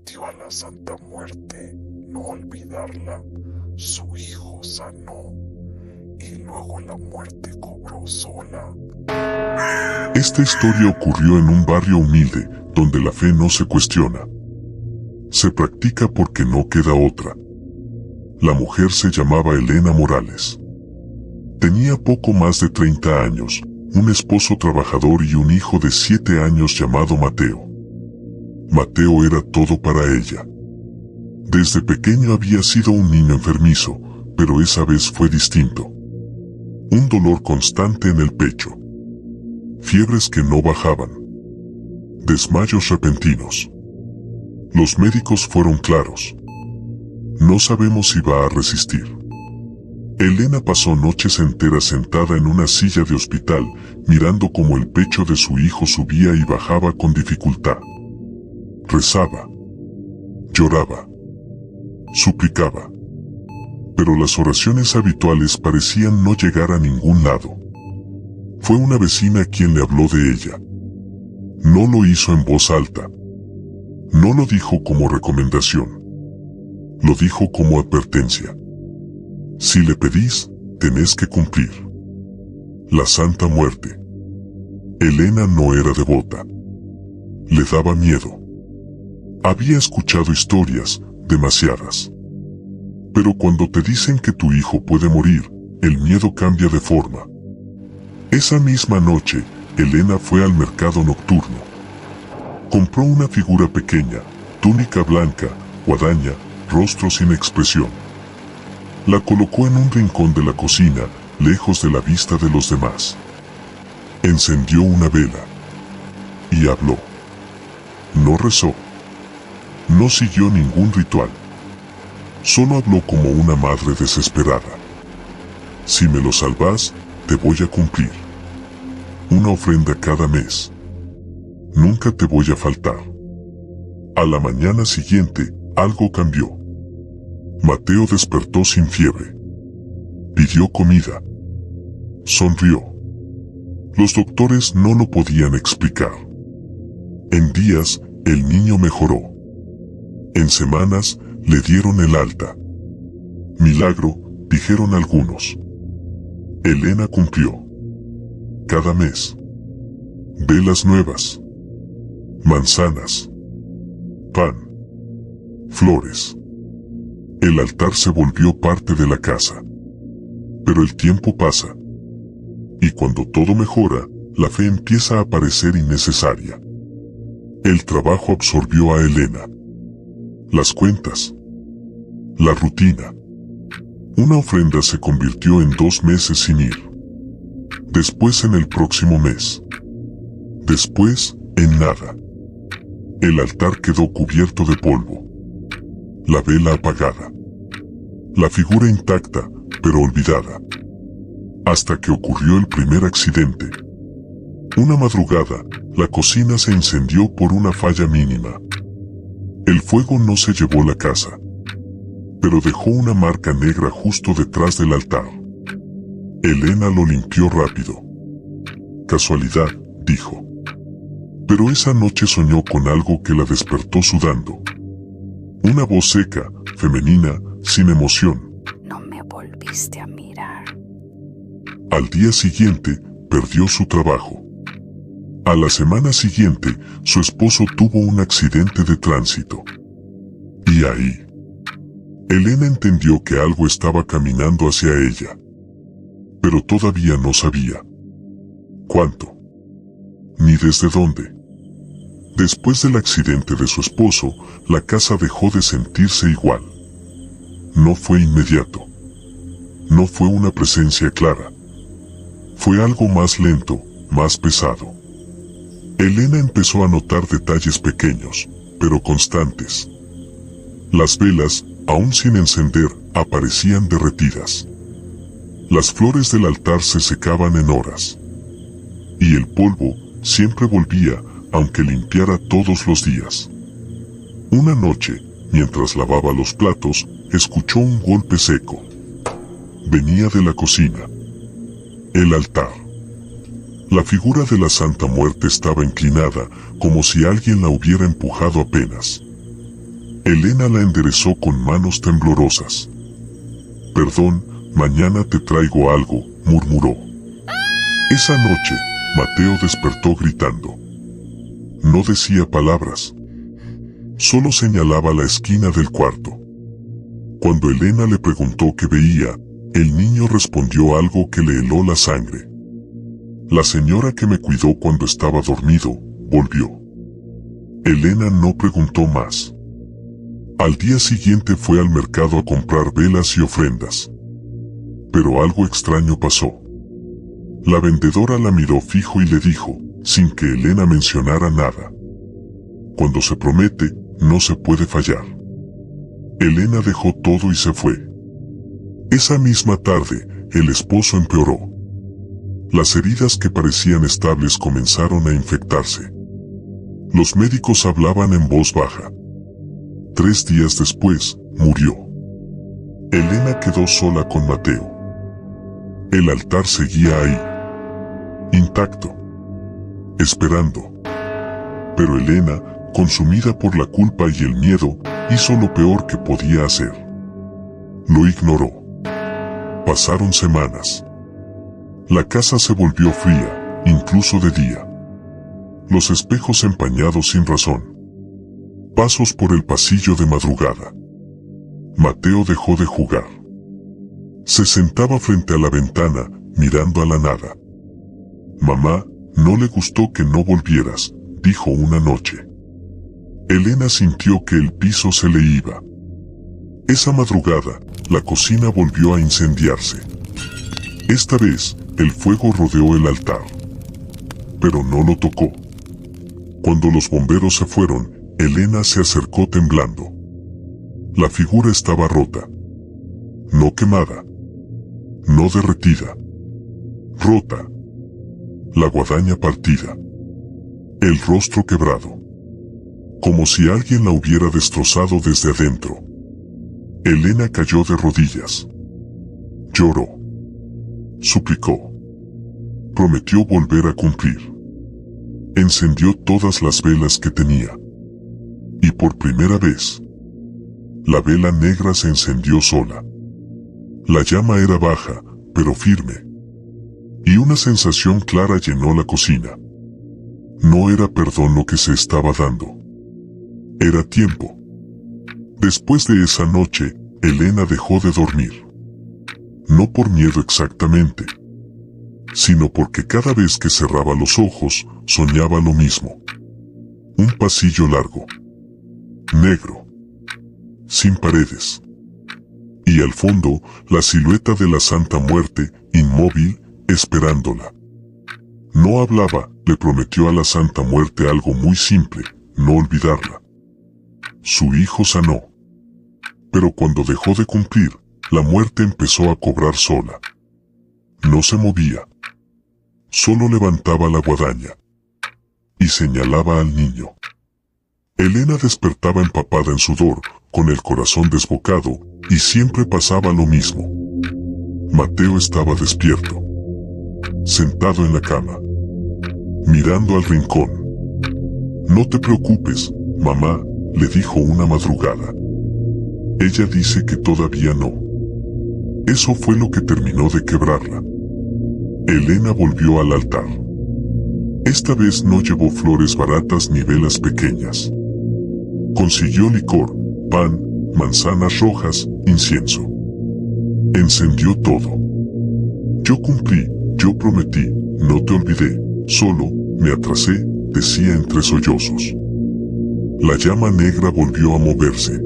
prometió a la Santa Muerte no olvidarla. Su hijo sanó y luego la muerte cobró sola. Esta historia ocurrió en un barrio humilde, donde la fe no se cuestiona. Se practica porque no queda otra. La mujer se llamaba Elena Morales. Tenía poco más de 30 años, un esposo trabajador y un hijo de 7 años llamado Mateo. Mateo era todo para ella. Desde pequeño había sido un niño enfermizo, pero esa vez fue distinto. Un dolor constante en el pecho. Fiebres que no bajaban. Desmayos repentinos. Los médicos fueron claros. No sabemos si va a resistir. Elena pasó noches enteras sentada en una silla de hospital, mirando cómo el pecho de su hijo subía y bajaba con dificultad. Rezaba. Lloraba. Suplicaba. Pero las oraciones habituales parecían no llegar a ningún lado. Fue una vecina quien le habló de ella. No lo hizo en voz alta. No lo dijo como recomendación. Lo dijo como advertencia. Si le pedís, tenés que cumplir. La Santa Muerte. Elena no era devota. Le daba miedo. Había escuchado historias, demasiadas. Pero cuando te dicen que tu hijo puede morir, el miedo cambia de forma. Esa misma noche, Elena fue al mercado nocturno. Compró una figura pequeña, túnica blanca, guadaña, rostro sin expresión. La colocó en un rincón de la cocina, lejos de la vista de los demás. Encendió una vela. Y habló. No rezó. No siguió ningún ritual. Solo habló como una madre desesperada. Si me lo salvás, te voy a cumplir. Una ofrenda cada mes. Nunca te voy a faltar. A la mañana siguiente, algo cambió. Mateo despertó sin fiebre. Pidió comida. Sonrió. Los doctores no lo podían explicar. En días, el niño mejoró. En semanas, le dieron el alta. Milagro, dijeron algunos. Elena cumplió. Cada mes. Velas nuevas. Manzanas. Pan. Flores. El altar se volvió parte de la casa. Pero el tiempo pasa. Y cuando todo mejora, la fe empieza a parecer innecesaria. El trabajo absorbió a Elena. Las cuentas. La rutina. Una ofrenda se convirtió en 2 meses sin ir. Después en el próximo mes. Después, en nada. El altar quedó cubierto de polvo. La vela apagada. La figura intacta, pero olvidada. Hasta que ocurrió el primer accidente. Una madrugada, la cocina se incendió por una falla mínima. El fuego no se llevó la casa, pero dejó una marca negra justo detrás del altar. Elena lo limpió rápido. Casualidad, dijo. Pero esa noche soñó con algo que la despertó sudando. Una voz seca, femenina, sin emoción. No me volviste a mirar. Al día siguiente, perdió su trabajo. A la semana siguiente, su esposo tuvo un accidente de tránsito. Y ahí, Elena entendió que algo estaba caminando hacia ella. Pero todavía no sabía cuánto, ni desde dónde. Después del accidente de su esposo, la casa dejó de sentirse igual. No fue inmediato. No fue una presencia clara. Fue algo más lento, más pesado. Elena empezó a notar detalles pequeños, pero constantes. Las velas, aún sin encender, aparecían derretidas. Las flores del altar se secaban en horas. Y el polvo siempre volvía, aunque limpiara todos los días. Una noche, mientras lavaba los platos, escuchó un golpe seco. Venía de la cocina. El altar. La figura de la Santa Muerte estaba inclinada, como si alguien la hubiera empujado apenas. Elena la enderezó con manos temblorosas. «Perdón, mañana te traigo algo», murmuró. Esa noche, Mateo despertó gritando. No decía palabras. Solo señalaba la esquina del cuarto. Cuando Elena le preguntó qué veía, el niño respondió algo que le heló la sangre. «La señora que me cuidó cuando estaba dormido, volvió». Elena no preguntó más. Al día siguiente fue al mercado a comprar velas y ofrendas. Pero algo extraño pasó. La vendedora la miró fijo y le dijo, sin que Elena mencionara nada: «Cuando se promete, no se puede fallar». Elena dejó todo y se fue. Esa misma tarde, el esposo empeoró. Las heridas que parecían estables comenzaron a infectarse. Los médicos hablaban en voz baja. 3 días después, murió. Elena quedó sola con Mateo. El altar seguía ahí, intacto, esperando. Pero Elena, consumida por la culpa y el miedo, hizo lo peor que podía hacer. Lo ignoró. Pasaron semanas. La casa se volvió fría, incluso de día. Los espejos empañados sin razón. Pasos por el pasillo de madrugada. Mateo dejó de jugar. Se sentaba frente a la ventana, mirando a la nada. «Mamá, no le gustó que no volvieras», dijo una noche. Elena sintió que el piso se le iba. Esa madrugada, la cocina volvió a incendiarse. Esta vez, el fuego rodeó el altar. Pero no lo tocó. Cuando los bomberos se fueron, Elena se acercó temblando. La figura estaba rota. No quemada. No derretida. Rota. La guadaña partida. El rostro quebrado. Como si alguien la hubiera destrozado desde adentro. Elena cayó de rodillas. Lloró. Suplicó. Prometió volver a cumplir. Encendió todas las velas que tenía. Y por primera vez, la vela negra se encendió sola. La llama era baja, pero firme. Y una sensación clara llenó la cocina. No era perdón lo que se estaba dando. Era tiempo. Después de esa noche, Elena dejó de dormir. No por miedo exactamente, sino porque cada vez que cerraba los ojos, soñaba lo mismo. Un pasillo largo, negro, sin paredes. Y al fondo, la silueta de la Santa Muerte, inmóvil, esperándola. No hablaba, le prometió a la Santa Muerte algo muy simple: no olvidarla. Su hijo sanó. Pero cuando dejó de cumplir, la muerte empezó a cobrar sola. No se movía. Solo levantaba la guadaña. Y señalaba al niño. Elena despertaba empapada en sudor, con el corazón desbocado, y siempre pasaba lo mismo. Mateo estaba despierto, sentado en la cama, mirando al rincón. «No te preocupes, mamá», le dijo una madrugada. «Ella dice que todavía no». Eso fue lo que terminó de quebrarla. Elena volvió al altar. Esta vez no llevó flores baratas ni velas pequeñas. Consiguió licor, pan, manzanas rojas, incienso. Encendió todo. «Yo cumplí, yo prometí, no te olvidé, solo me atrasé», decía entre sollozos. La llama negra volvió a moverse.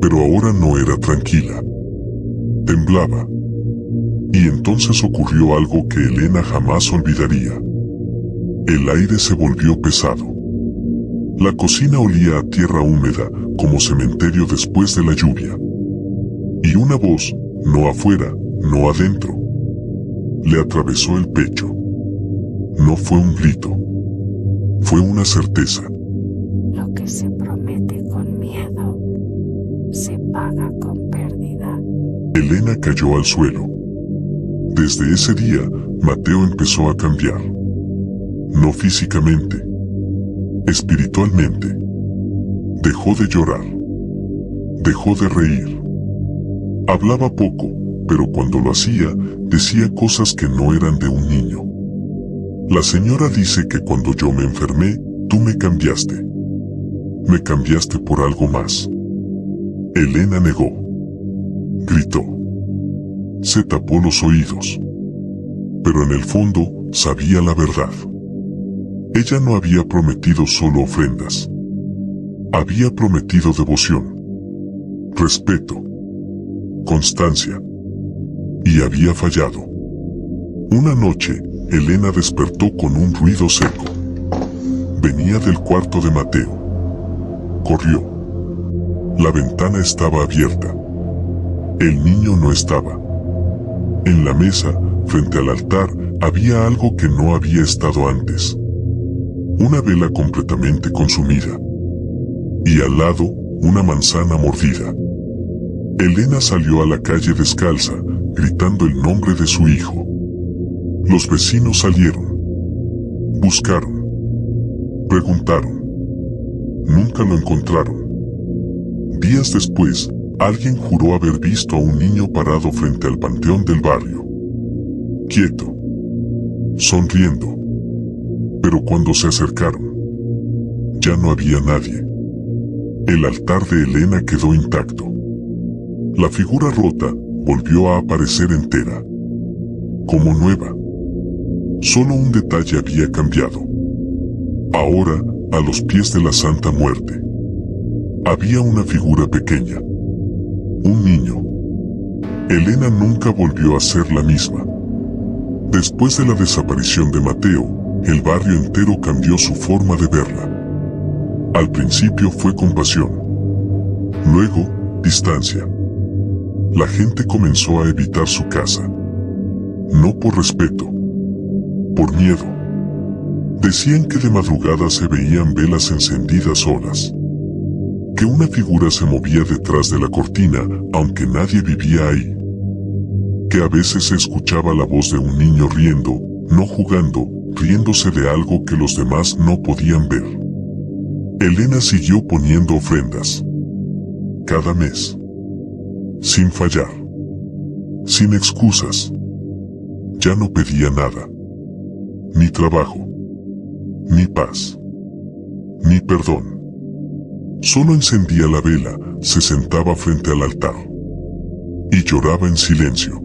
Pero ahora no era tranquila. Temblaba. Y entonces ocurrió algo que Elena jamás olvidaría. El aire se volvió pesado. La cocina olía a tierra húmeda, como cementerio después de la lluvia. Y una voz, no afuera, no adentro, le atravesó el pecho. No fue un grito. Fue una certeza. Lo que se promete con miedo, se paga con pérdida. Elena cayó al suelo. Desde ese día, Mateo empezó a cambiar. No físicamente, espiritualmente. Dejó de llorar. Dejó de reír. Hablaba poco, pero cuando lo hacía, decía cosas que no eran de un niño. La señora dice que cuando yo me enfermé, tú me cambiaste. Me cambiaste por algo más. Elena negó. Gritó. Se tapó los oídos. Pero en el fondo, sabía la verdad. Ella no había prometido solo ofrendas. Había prometido devoción, respeto, constancia. Y había fallado. Una noche, Elena despertó con un ruido seco. Venía del cuarto de Mateo. Corrió. La ventana estaba abierta. El niño no estaba. En la mesa, frente al altar, había algo que no había estado antes. Una vela completamente consumida. Y al lado, una manzana mordida. Elena salió a la calle descalza, gritando el nombre de su hijo. Los vecinos salieron. Buscaron. Preguntaron. Nunca lo encontraron. Días después, alguien juró haber visto a un niño parado frente al panteón del barrio. Quieto. Sonriendo. Pero cuando se acercaron, ya no había nadie. El altar de Elena quedó intacto. La figura rota volvió a aparecer entera. Como nueva. Solo un detalle había cambiado. Ahora, a los pies de la Santa Muerte, había una figura pequeña. Un niño. Elena nunca volvió a ser la misma. Después de la desaparición de Mateo, el barrio entero cambió su forma de verla. Al principio fue compasión. Luego, distancia. La gente comenzó a evitar su casa. No por respeto. Por miedo. Decían que de madrugada se veían velas encendidas horas. Que una figura se movía detrás de la cortina, aunque nadie vivía ahí. Que a veces se escuchaba la voz de un niño riendo, no jugando, riéndose de algo que los demás no podían ver. Elena siguió poniendo ofrendas. Cada mes. Sin fallar. Sin excusas. Ya no pedía nada. Ni trabajo. Ni paz. Ni perdón. Solo encendía la vela, se sentaba frente al altar. Y lloraba en silencio.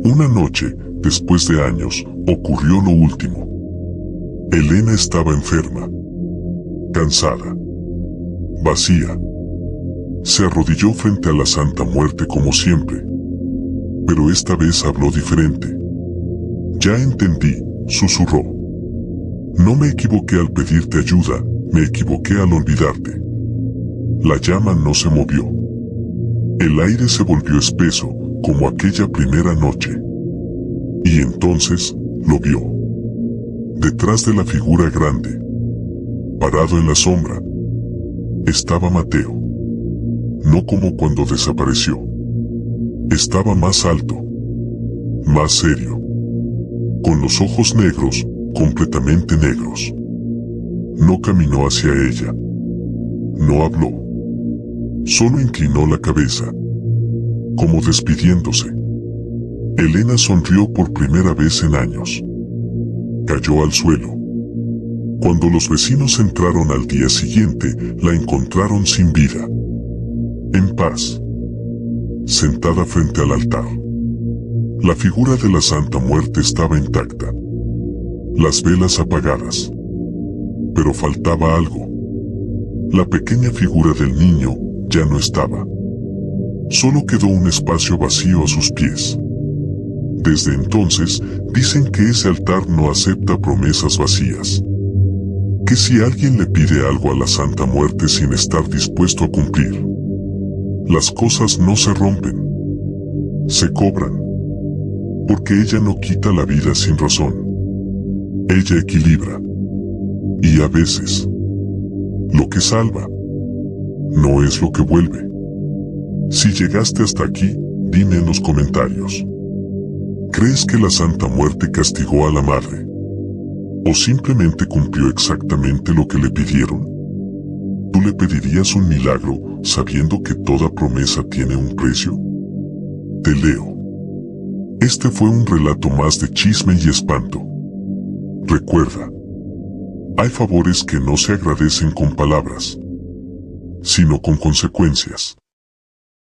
Una noche, después de años, ocurrió lo último. Elena estaba enferma. Cansada. Vacía. Se arrodilló frente a la Santa Muerte como siempre. Pero esta vez habló diferente. Ya entendí, susurró. No me equivoqué al pedirte ayuda, me equivoqué al olvidarte. La llama no se movió. El aire se volvió espeso, como aquella primera noche. Y entonces, lo vio. Detrás de la figura grande, parado en la sombra, estaba Mateo. No como cuando desapareció. Estaba más alto, más serio, con los ojos negros, completamente negros. No caminó hacia ella. No habló. Solo inclinó la cabeza, como despidiéndose. Elena sonrió por primera vez en años. Cayó al suelo. Cuando los vecinos entraron al día siguiente, la encontraron sin vida. En paz. Sentada frente al altar. La figura de la Santa Muerte estaba intacta. Las velas apagadas. Pero faltaba algo. La pequeña figura del niño ya no estaba. Solo quedó un espacio vacío a sus pies. Desde entonces, dicen que ese altar no acepta promesas vacías. Que si alguien le pide algo a la Santa Muerte sin estar dispuesto a cumplir, las cosas no se rompen, se cobran. Porque ella no quita la vida sin razón. Ella equilibra. Y a veces, lo que salva, no es lo que vuelve. Si llegaste hasta aquí, dime en los comentarios. ¿Crees que la Santa Muerte castigó a la madre? ¿O simplemente cumplió exactamente lo que le pidieron? ¿Tú le pedirías un milagro sabiendo que toda promesa tiene un precio? Te leo. Este fue un relato más de chisme y espanto. Recuerda, hay favores que no se agradecen con palabras, sino con consecuencias.